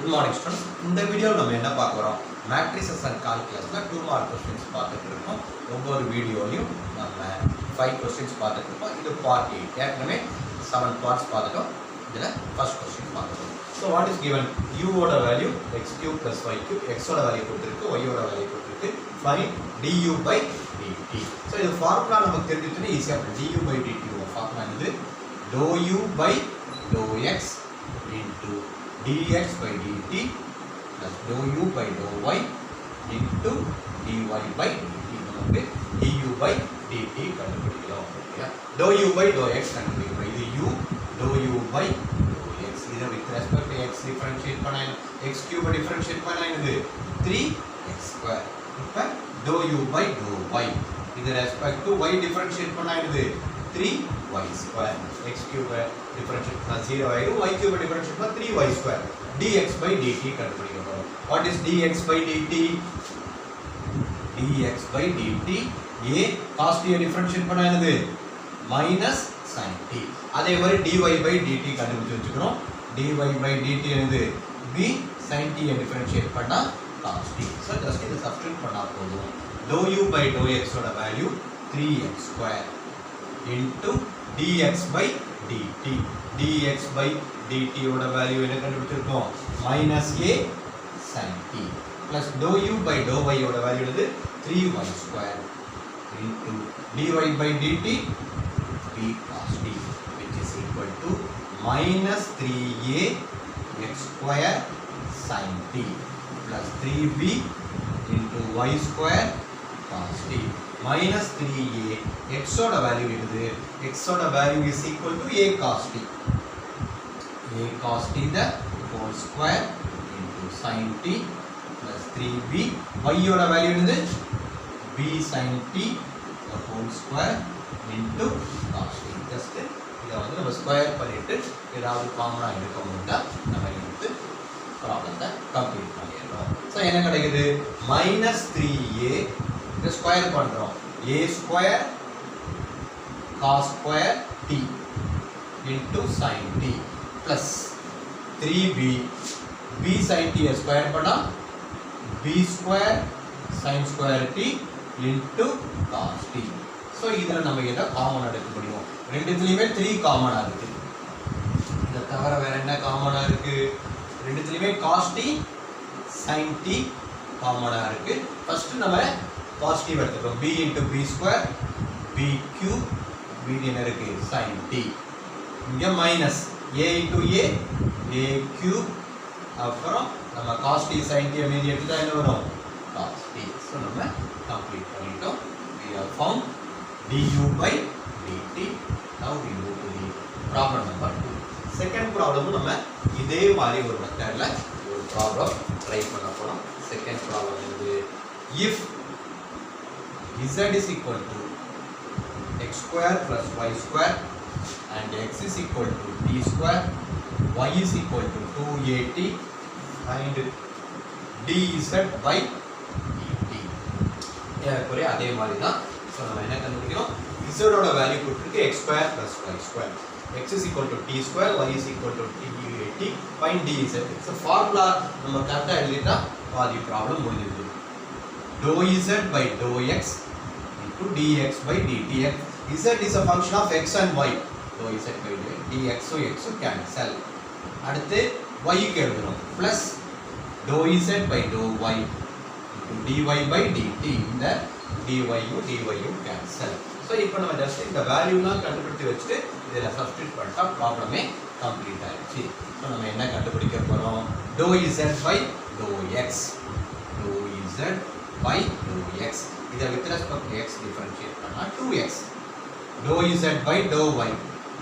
Good morning students. இந்த வீடியோவில் நம்ம என்ன பார்க்க போறோம்? Matrices and calculusல 2 mark questions பார்த்துட்டு இருக்கோம். ஒவ்வொரு வீடியோலையும் நம்ம 5 questions பார்த்துட்டு இருக்கோம். இது part 8. ஏற்கனவே 7 parts பார்த்துட்டோம். இதுல first question பார்க்கலாம். So what is given? U ஓட value x cube plus y cube, x ஓட வேல்யூ கொடுத்திருக்கு, y ஓட வேல்யூ கொடுத்திருக்கு. Find du by dt. So இது ஃபார்முலா நமக்கு தெரிஞ்சிட்டுனா ஈஸியா du by dt ஃபார்முலா இது dou u by dou x into dx by dt plus dou u by dou y into dy by dt நமக்கு du by dt கண்டுபிடிக்கலாம். ஓகேயா? dou u by dou x கண்டுபிடிக்கலாம். இது u dou u by dou x. இத with respect to x differentiate பண்ணா x cube differentiate பண்ணா இது 3x square. இப்ப dou u by dou y. இது respect to y differentiate பண்ணா இது 3y square. x cube differentiate பண்ணா 0 ஆயிடும். y cube differentiate பண்ணா 3y square. dx by dt கண்டுபிடிக்க போறோம். What is dx by dt? dx by dt a cos t differentiate பண்ணா என்னது minus sin t. அதே மாதிரி dy by dt கண்டுபிடிச்சு வச்சுக்கணும். dy by dt என்னது b sin t differentiate பண்ணா cos t. So just இத சப்ஸ்டிட்யூட் பண்ணா போதும். dou u by dou x ஓட value 3x square into dx by dt. dx by dt ஓட வேல்யூ என்ன கண்டுபிடிச்சிருக்கோம் minus a sin t plus dou u by dou y ஓட value என்னது 3y square into dy by dt b cos t which is equal to minus 3a x square sin t plus 3b into y square cos t minus 3a x ஓட value என்னது x ஓட value is equal to a cos t. a cos t the whole square into sin t plus 3b y ஓட value என்னது b sin t the whole square into cos t. just இத வந்து நம்ம square பண்ணிட்டு ஏதாவது காமனா எடுக்க முடிஞ்சா நம்ம எடுத்து ப்ராப்ளத்தை கம்ப்ளீட் பண்ணிடுறோம். சோ என்ன கிடைக்குது minus 3a இத ஸ்கொயர் பண்றோம் a square cos square t into sin t plus 3b b sin t square பண்ணா b square sin square t into cos t. So இதுல நம்ம எதை காமன் எடுக்க முடியும்? ரெண்டுத்துலயுமே 3 காமனா இருக்கு. இத தவிர வேற என்ன காமனா இருக்கு? ரெண்டுத்துலயுமே cos t sin t காமனா இருக்கு. ஃபர்ஸ்ட் நம்ம பாசிட்டிவ் எடுத்துக்கிறோம். b into b square b cube b என்ன இருக்கு sin t. இங்க minus a into a cube அப்புறம் நம்ம cos t sin t மீதி எடுத்தா என்ன வரும் cos t. சோ நம்ம கம்ப்ளீட் பண்ணிட்டோம். we have found du by dt. now we move to the problem number 2. Second ப்ராப்ளமும் நம்ம இதே மாதிரி ஒரு மெத்தட்ல ஒரு ப்ராப்ளம் ட்ரை பண்ண போறோம். செகண்ட் ப்ராப்ளம் இது if z is equal to x square plus y square and x is equal to t square, y is equal to 2at and dz by dt. ஏற்கனவே அதே மாதிரி தான். ஸோ நம்ம என்ன கண்டுபிடிக்கிறோம் z ஓட வேல்யூ கொடுத்துருக்கு x square plus y square, x is equal to t square, y is equal to 2at, find dz. So formula நம்ம கரெக்டாக எழுதிட்டா பாதி ப்ராப்ளம் முடிஞ்சிருக்கு. dou z by dou x into dx by dt. z is a function of x and y. dou z by dx so x cancel. அடுத்து y க்கு எழுதணும் plus dou z by dou y into dy by dt. இந்த dy யும் cancel. so இப்போ நம்ம just இந்த வேல்யூலாம் கண்டுபிடிச்சு வச்சிட்டு இதல சப்ஸ்டிட்யூட் பண்ணிட்டா ப்ராப்ளமே கம்ப்ளீட் ஆயிடுச்சு. சோ நம்ம என்ன கண்டுபிடிக்க போறோம் dou z by dou x. dou z by dou x. இத with respect to x differentiate பண்ணா 2x. dou z by dou y.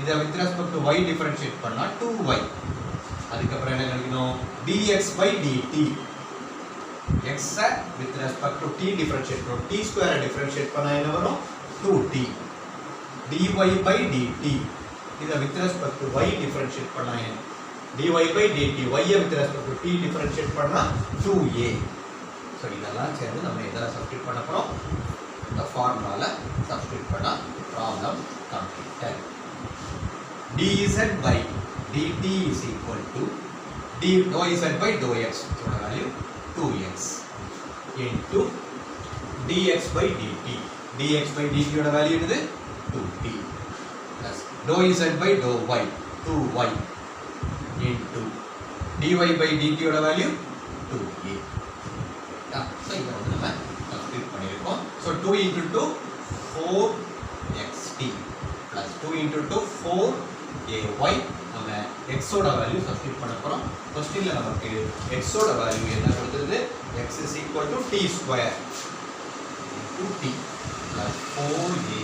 இத with respect to y differentiate பண்ணா 2y. அதுக்கு அப்புறம் என்ன கிடைக்கும் dx by dt. x with respect to t differentiate பண்ணோம். t square differentiate பண்ணா என்ன வரும் 2t. dy by dt. இத with respect to y differentiate பண்ணா dy by dt. y with respect to t differentiate பண்ணா 2a. ஸோ இதெல்லாம் சேர்ந்து நம்ம எதில் சப்ஸ்டிட்யூட் பண்ண போகிறோம் இந்த ஃபார்முலாவில் சப்ஸ்டிட்யூட் பண்ணால் problem completed. dz by dt is equal to d dou z by dou x இதோட value 2x into dx by dt dx by dt ஓட வேல்யூ என்னது 2t plus dou z by dou y 2y into dy by dt ஓட value 2a so இத வந்து நம்ம substitute பண்ணிருக்கோம் so 2 into 2 4xt plus 2 into 2 4ay நம்ம x ஓட value substitute பண்ண போறோம் क्वेश्चनல நமக்கு x ஓட வேல்யூ என்ன கொடுத்திருது x is equal to t square into t plus 4a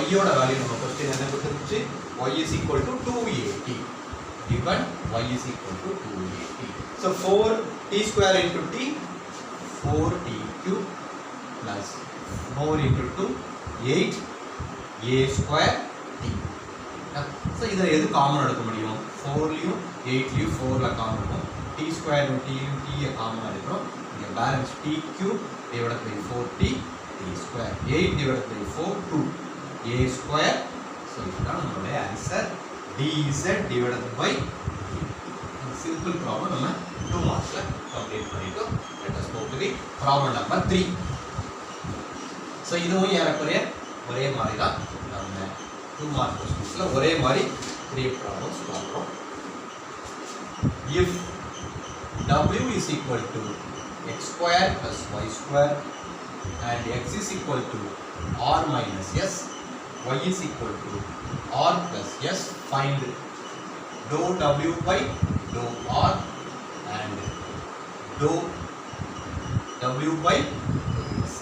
y ஓட வேல்யூ நம்ம क्वेश्चन என்ன கொடுத்திருச்சு y is equal to 2at given y is equal to 2at so 4t square into t 4t cube plus 4 into 2 8 a square t so இத எது common எடுக்க முடியும் 4 லியும் 8 லியும் 4 ல common இருக்கும் t square ம் t ம் t காமன் எடுக்கிறோம் இங்க balance t cube divided by 4t t square 8 divided by 4 2 a square so இதுதான் நம்மளுடைய answer dz divided by simple problem நம்ம 2 மார்க்ஸ்ல கம்ப்ளீட் பண்ணிட்டோம் let us go to the problem number 3 so இதுவும் ஏறக்குறைய ஒரே மாதிரி தான் நம்ம 2 மார்க் क्वेश्चंसல ஒரே மாதிரி 3 problems பார்க்கிறோம் if w is equal to x square plus y square and x is equal to r minus s y is equal to r plus s find dou w by dou r and dou w by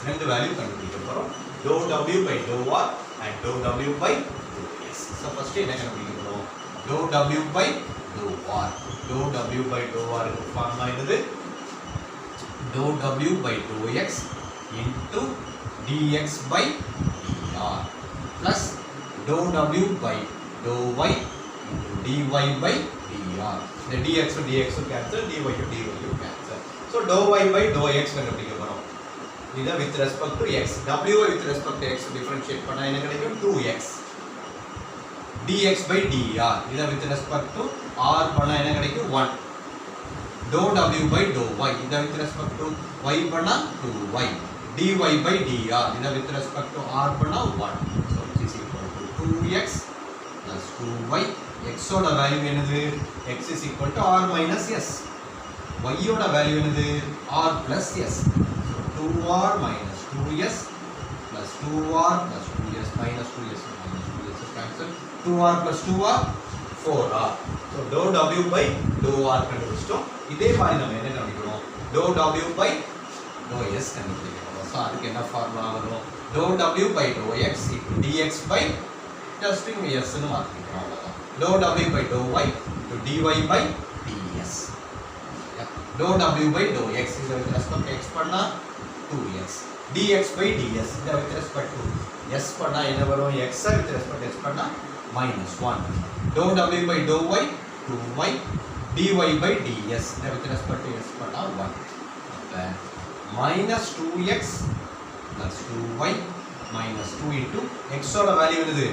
ரெண்டு value கண்டுபிடிக்க போறோம் dou w by dou r and dou w by dou s so first என்ன கண்டுபிடிக்க போறோம் dou w by dou r dou w by dou r க்கு formula என்னது dou w by dou x into dx by dr plus dou w by dou y into dy by dr இந்த dx dx cancel dy dy cancel so dou y by dou x கண்டுபிடிக்க போறோம் இத with respect to x w with respect to x differentiate பண்ணா என்ன கிடைக்கும் 2x dx by dr இத with respect to r பண்ணா என்ன கிடைக்கும் 1 dou w by dou y இத with respect to y பண்ணா 2y dy by dr இத with respect to r பண்ணா 1 so it is equal to 2x plus 2y x ஓட value என்னது x is equal to r minus s y ஓட value என்னது r plus s so 2r minus 2s plus 2r plus 2s minus 2s minus 2s cancel 2r plus 2r 4r so dou w by dou r கண்டுபிடிச்சிட்டோம் இதே மாதிரி நம்ம என்ன கண்டுபிடிக்கணும் dou w by dou s கண்டுபிடிக்கணும் so அதுக்கு என்ன formula வரும் dou w by dou x dx by just இங்க s னு மாத்திக்கிறோம் அவ்வளவுதான் dou w by dou y dy by ds dou w by dou x இத with respect to x பண்ணா 2x dx by ds இத with respect to s பண்ணா என்ன வரும் x with respect to s பண்ணா -1 dou w by dou y 2y dy by ds இத with respect to s பண்ணா 1 அப்ப -2x plus 2y minus 2 into x ஓட value என்னது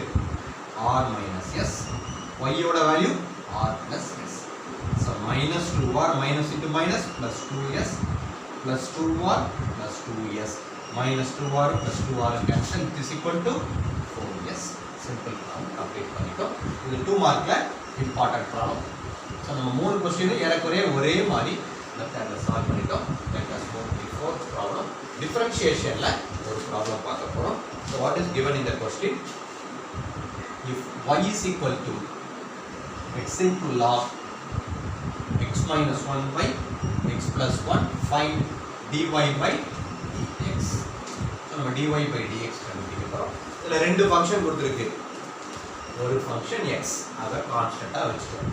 r minus s y ஓட value r plus s so minus 2r minus into minus plus 2s plus 2r plus 2s minus 2r plus 2r cancel it is equal to 4s simple problem complete பண்ணிட்டோம் இது 2 மார்க்ல important problem so நம்ம மூணு question ஏறக்குறைய ஒரே மாதிரி மெத்தட்ல solve பண்ணிட்டோம் let us go to the fourth problem differentiationல ஒரு ப்ராப்ளம் பார்க்க போறோம் so what is given in the question if y is equal to x into log x minus 1 by x plus 1 find dy by dx so நம்ம dy by dx கண்டுபிடிக்க போறோம் இதுல ரெண்டு function கொடுத்திருக்கு ஒரு ஃபங்க்ஷன் x அத கான்ஸ்டன்ட்டா வெச்சிட்டோம்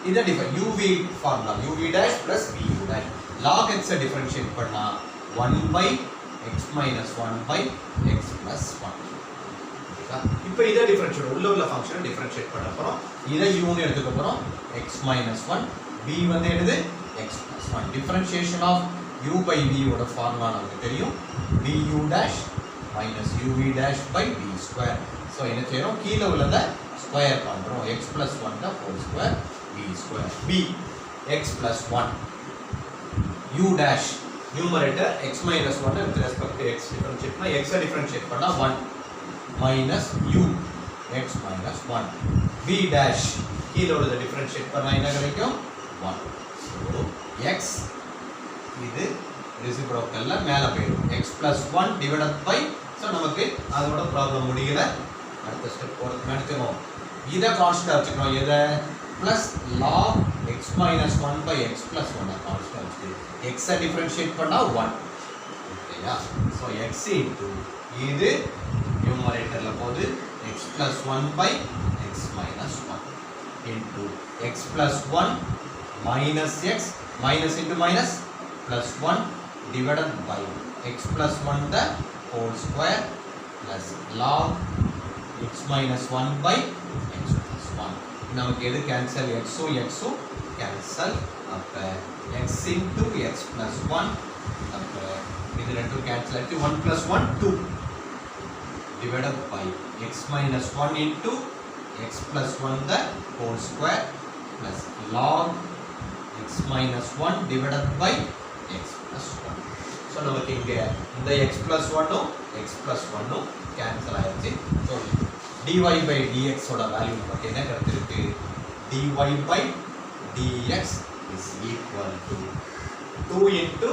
இத define uv formula uv dash plus vu dash log x differentiate பண்ணா 1 by x minus 1 by x plus 1 இப்போ இத டிஃபரன்ஷியேட் உள்ள ஃபங்க்ஷனை டிஃபரன்ஷியேட் பண்ண போறோம் இத u ன்னு எடுத்துக்க போறோம் x minus 1 b வந்து என்னது x plus 1 differentiation of u by v ஓட ஃபார்முலா நமக்கு தெரியும் bu dash minus uv dash by v square so என்ன செய்றோம் கீழ உள்ளத ஸ்கொயர் பண்றோம் x plus 1 the whole square v square b x plus 1 u dash numerator x minus 1 with respect to x differentiate பண்ணா x differentiate பண்ணா 1 minus u x minus 1 v dash கீழ உள்ளத differentiate பண்ணா என்ன கிடைக்கும் 1 so x இது reciprocal ல மேல போயிடும் x plus 1 divided by so நமக்கு அதோட ப்ராப்ளம் முடியல அடுத்த ஸ்டெப் போறதுக்கு நினைச்சோம் இத கான்ஸ்டன்ட் வச்சுக்கணும் எதை plus log x minus 1 by x plus 1 constant வச்சு x டிஃபரன்ஷியேட் பண்ணா 1 ஓகேயா சோ x into இது நியூமரேட்டர்ல போகுது x plus 1 by x minus 1 into x plus 1 minus x minus into minus plus 1 divided by x plus 1 the whole square plus log x minus 1 by x plus 1 நமக்கு எது cancel x cancel அப்ப x into x plus 1 அப்ப இது ரெண்டும் cancel ஆயிட்டு 1 plus 1 2 divided by x minus 1 into x plus 1 the whole square plus log x minus 1 divided by x plus 1 so நமக்கு இங்க இந்த x plus 1 x plus 1 cancel ஆயிடுச்சு so dy by dx ஓட value நமக்கு என்ன கிடைச்சிருக்கு dy by dx is equal to 2 into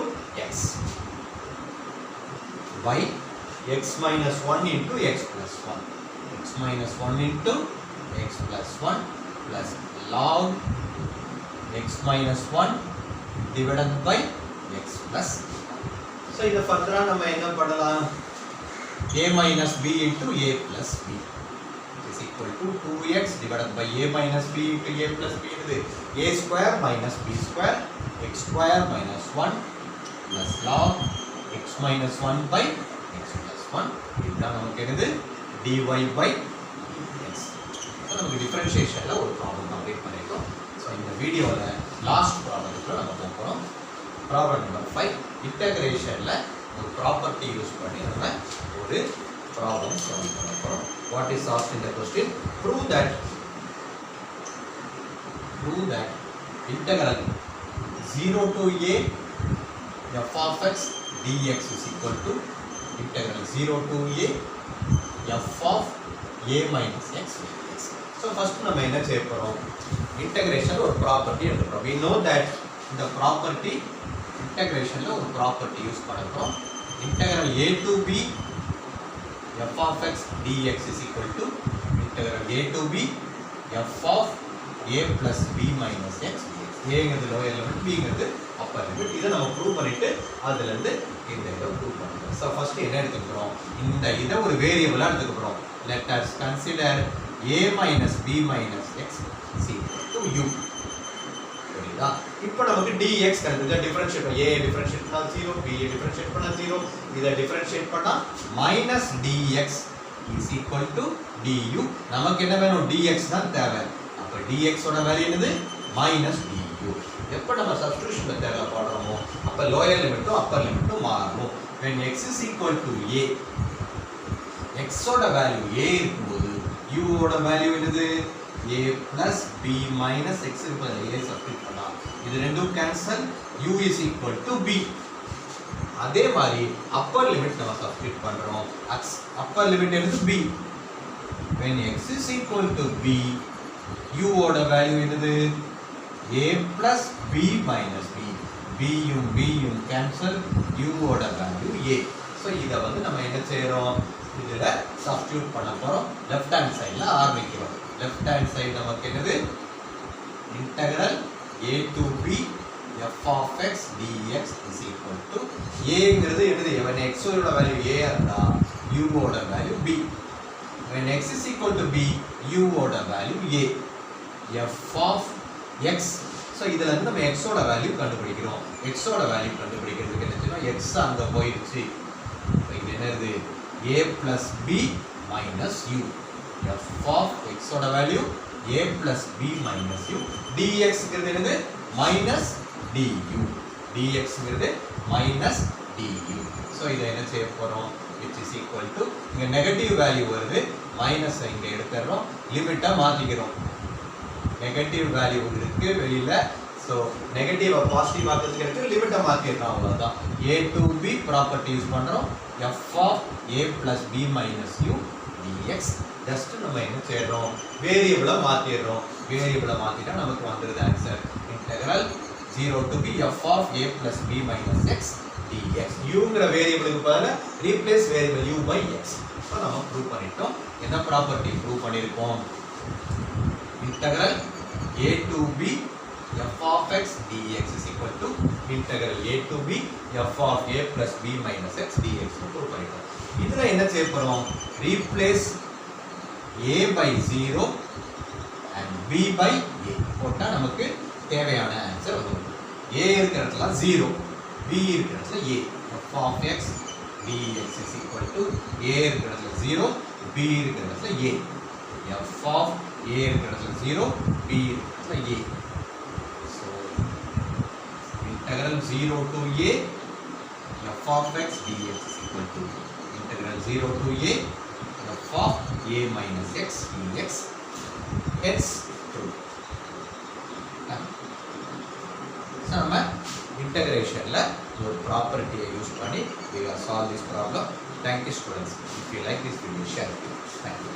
x by x minus 1 into x plus 1 x minus 1 into x plus 1 plus log x minus 1 divided by x plus 1 so இத ஃபர்தரா நம்ம என்ன பண்ணலாம் a minus b into a plus b is equal to 2x divided by a minus b into a plus b இது a square minus b square x square minus 1 plus log x minus 1 by x plus 1 இதுதான் நமக்கு என்னது dy by dx so நமக்கு டிஃபரன்ஷியேஷன்ல ஒரு problem complete பண்ணிட்டோம் so இந்த வீடியோல last ப்ராப்ளம்க்கு நம்ம போறோம் ப்ராப்ளம் நம்பர் 5 இன்டகிரேஷன்ல ஒரு ப்ராப்பர்ட்டி யூஸ் பண்ணி நம்ம ஒரு ப்ராப்ளம் சால்வ் பண்ண போறோம் what is asked in the question prove that integral 0 to a f of x dx is equal to integral 0 to a f of a minus x dx so first நம்ம என்ன செய்ய போறோம் இன்டகிரேஷன்ல ஒரு property எடுத்துறோம் we know that இந்த property இன்டகிரேஷன்ல ஒரு property use பண்றோம் integral a to b f of x dx is equal to integral a to b f of a plus b minus x dx a ங்கிறது lower limit b ங்கிறது upper limit இத நம்ம prove பண்ணிட்டு அதில இருந்து இந்த இத ப்ரூவ் பண்ணலாம் சோ ஃபர்ஸ்ட் என்ன எடுத்துக்கறோம் இந்த இத ஒரு வேரியபிளா எடுத்துக்கறோம் let us consider a minus b minus x is equal to u சரிதா இப்போ நமக்கு dx கண்டுபிடிச்சா டிஃபரன்ஷியேட் a டிஃபரன்ஷியேட் பண்ணா 0 b டிஃபரன்ஷியேட் பண்ணா 0 இத டிஃபரன்ஷியேட் பண்ணா minus dx is equal to du நமக்கு என்ன வேணும் dx தான் தேவை அப்ப dx ஓட வேல்யூ என்னது minus du எப்ப நம்ம சப்ஸ்டிடியூஷன் மெத்தட்ல போடுறோமோ அப்ப லோயர் லிமிட்டும் அப்பர் லிமிட்டும் மாறும் when x is equal to a x ஓட வேல்யூ a இருக்கும்போது u ஓட வேல்யூ என்னது a plus b minus x க்கு a சப்ஸ்டிடியூட் பண்ணா இது ரெண்டும் cancel u is equal to b அதே மாதிரி அப்பர் லிமிட் நம்ம சப்ஸ்டிடியூட் பண்றோம் அப்பர் லிமிட் என்னது b when x is equal to b u ஓட வேல்யூ என்னது a plus b minus b b யும் கேன்சல் u ஓட வேல்யூ a சோ இத வந்து நம்ம என்ன செய்றோம் இதுல சப்ஸ்டிடியூட் பண்ண போறோம் லெஃப்ட் ஹேண்ட் சைடுல ஆரம்பிக்கிறோம் லெஃப்ட் ஹேண்ட் சைடு நமக்கு என்னது integral a to b f of x dx is equal to a ங்கிறது என்னது when x ஓட வேல்யூ a இருந்தா u ஓட value b when x is equal to b u ஓட value a f of x so இதுல இருந்து நம்ம x ஓட வேல்யூ கண்டுபிடிக்கிறோம் x ஓட வேல்யூ கண்டுபிடிக்கிறதுக்கு என்னன்னா x அங்க போயிடுச்சு இங்க என்னது a plus b minus u f of x ஓட value a plus b minus u dx ங்கிறது என்னது minus du dx ங்கிறது minus du சோ இத என்ன செய்ய போறோம் which is equal to இங்க நெகட்டிவ் வேல்யூ வருது மைனஸ் இங்க எடுத்துறோம் லிமிட்டா மாத்திக்கிறோம் நெகட்டிவ் வேல்யூ இருக்கு வெளியில சோ ஸோ நெகட்டிவ் பாசிட்டிவ் ஆக்கிறதுக்கு லிமிட்டை மாற்றிடலாம் அவ்வளோதான். A to B property use பண்ணுறோம். F of A plus B minus U DX. Just நம்ம என்ன செய்யறோம், வேரியபிளை மாற்றிடுறோம். வேரியபிளை மாற்றிட்டா நமக்கு வந்துடுது answer. Integral 0 to b f of a plus b minus x dx. uங்கிற வேரியபிளுக்கு பதிலாக replace variable u by x. இப்போ நம்ம ப்ரூவ் பண்ணிட்டோம். என்ன ப்ராப்பர்ட்டி ப்ரூவ் பண்ணியிருக்கோம்? Integral a to b f of x dx is equal to integral a to b f of a plus b minus x dx prove பண்ணிட்டோம். இதில் என்ன செய்ய போகிறோம்? Replace a by 0 and b by a போட்டால் நமக்கு தேவையான answer வரும். a இருக்கிற இடத்துல 0, b இருக்கிற இடத்துல a. f of x dx is equal to a இருக்கிற இடத்துல 0, b இருக்கிற இடத்துல a. f of a இருக்கிற இடத்துல 0, b இருக்கிற இடத்துல a. So integral 0 to a f of x dx is equal to integral 0 to a f of a minus x dx. Hence true. நம்ம இன்டகிரேஷன்ல ஒரு ப்ராப்பர்ட்டியை யூஸ் பண்ணி we will solve this problem. Thank you students. If you like this video, share it. Thank you.